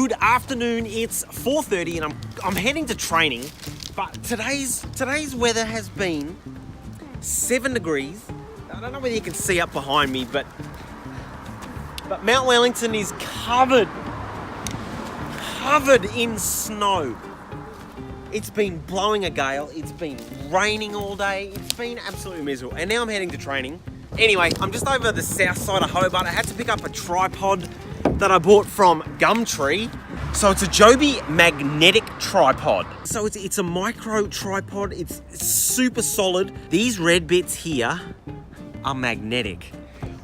good afternoon. It's 4:30 and I'm heading to training. But today's weather has been 7 degrees. I don't know whether you can see up behind me, but Mount Wellington is covered in snow. It's been blowing a gale. It's been raining all day. It's been absolutely miserable. And now I'm heading to training. Anyway, I'm just over the south side of Hobart. I had to pick up a tripod that I bought from Gumtree. So it's a Joby magnetic tripod. So it's a micro tripod. It's super solid. These red bits here are magnetic,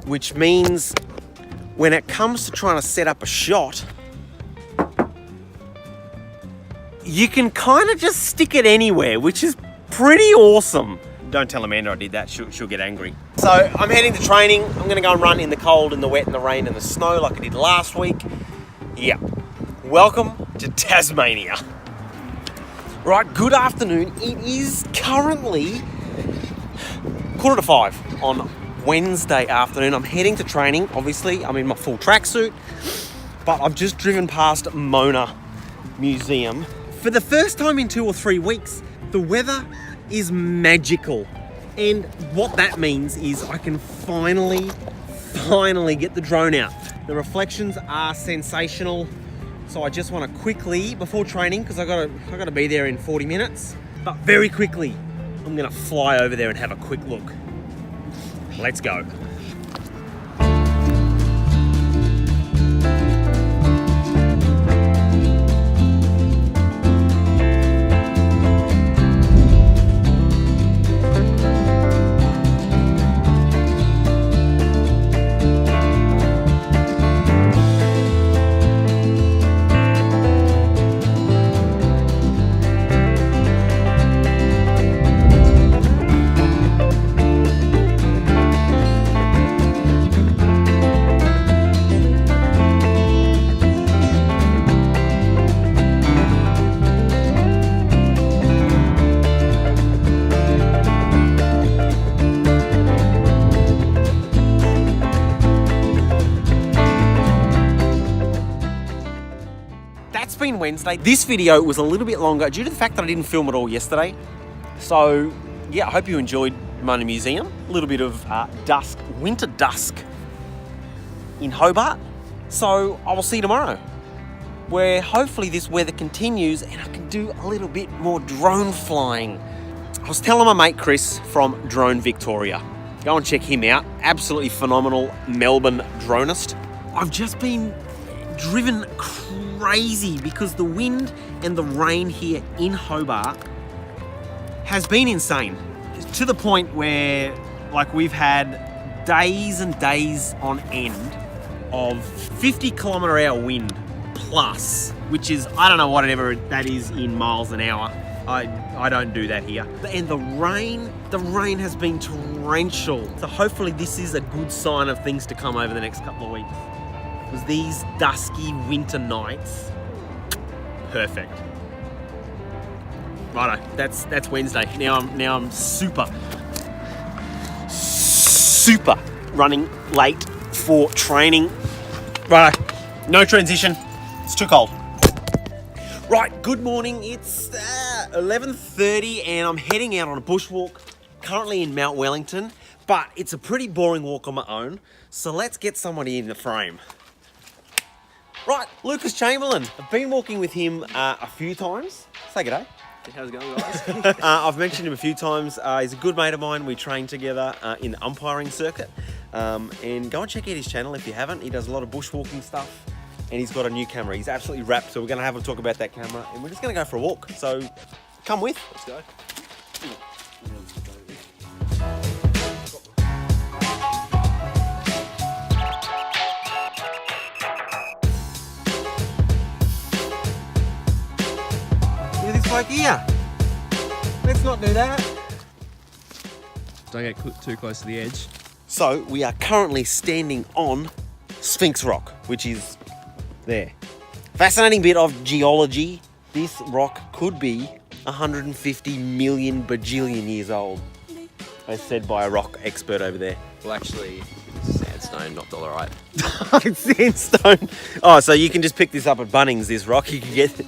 which means when it comes to trying to set up a shot, you can kind of just stick it anywhere, which is pretty awesome. Don't tell Amanda I did that, she'll get angry. So I'm heading to training. I'm gonna go and run in the cold, in the wet, in the rain, and the snow like I did last week. Yeah, welcome to Tasmania. Right, good afternoon. It is currently 4:45 on Wednesday afternoon. I'm heading to training, obviously. I'm in my full tracksuit, but I've just driven past Mona Museum. For the first time in 2 or 3 weeks, the weather is magical. And what that means is I can finally get the drone out. The reflections are sensational. So I just want to quickly, before training, because I gotta be there in 40 minutes, but very quickly, I'm gonna fly over there and have a quick look. Let's go. That's been Wednesday. This video was a little bit longer due to the fact that I didn't film it all yesterday. So yeah, I hope you enjoyed Mona Museum. A little bit of winter dusk in Hobart. So I will see you tomorrow, where hopefully this weather continues and I can do a little bit more drone flying. I was telling my mate Chris from Drone Victoria, go and check him out. Absolutely phenomenal Melbourne dronist. I've just been driven crazy because the wind and the rain here in Hobart has been insane, to the point where like we've had days and days on end of 50-kilometre-hour wind plus, which is, I don't know whatever that is in miles an hour. I don't do that here. And the rain has been torrential. So hopefully this is a good sign of things to come over the next couple of weeks. Because these dusky winter nights, perfect. Righto, that's Wednesday. Now I'm super running late for training. Righto, no transition. It's too cold. Right, good morning. It's 11:30 and I'm heading out on a bushwalk, currently in Mount Wellington, but it's a pretty boring walk on my own. So let's get somebody in the frame. Right, Lucas Chamberlain. I've been walking with him a few times. Say g'day. How's it going, guys? I've mentioned him a few times. He's a good mate of mine. We train together in the umpiring circuit. And go and check out his channel if you haven't. He does a lot of bushwalking stuff. And he's got a new camera. He's absolutely wrapped, so we're going to have a talk about that camera. And we're just going to go for a walk. So come with. Let's go. Look at this bloke here. Let's not do that. Don't get too close to the edge. So we are currently standing on Sphinx Rock, which is there. Fascinating bit of geology. This rock could be 150 million bajillion years old, as said by a rock expert over there. Well, actually, it's sandstone. sandstone, not dolerite. It's sandstone. Oh, so you can just pick this up at Bunnings, this rock. You can get it.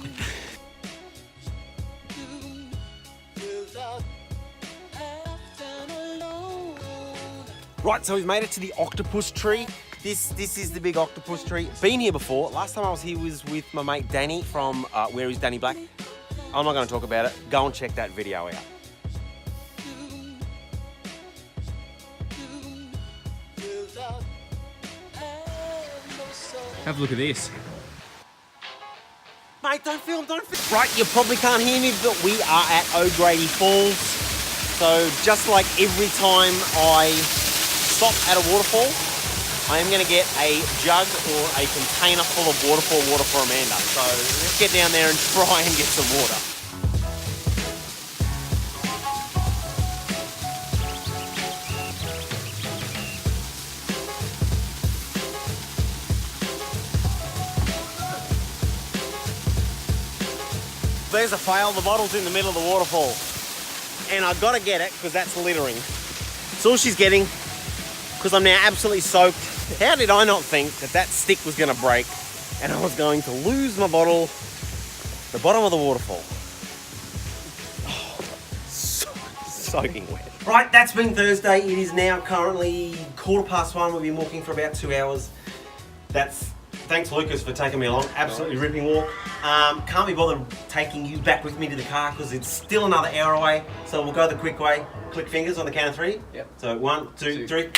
Right, so we've made it to the octopus tree. This is the big octopus tree. Been here before. Last time I was here was with my mate Danny from Where Is Danny Black. I'm not going to talk about it. Go and check that video out. Have a look at this. Mate, don't film. Right, you probably can't hear me, but we are at O'Grady Falls. So just like every time I stop at a waterfall, I am going to get a jug or a container full of waterfall water for Amanda. So let's get down there and try and get some water. There's a fail, the bottle's in the middle of the waterfall. And I've got to get it because that's littering. It's all she's getting because I'm now absolutely soaked. How did I not think that that stick was going to break and I was going to lose my bottle at the bottom of the waterfall? Oh, soaking wet. Right, that's been Thursday. It is now currently 1:15. We've been walking for about 2 hours. Thanks Lucas for taking me along. Absolutely ripping walk. Can't be bothered taking you back with me to the car because it's still another hour away. So we'll go the quick way. Click fingers on the count of 3. Yep. So 1, 2, 3.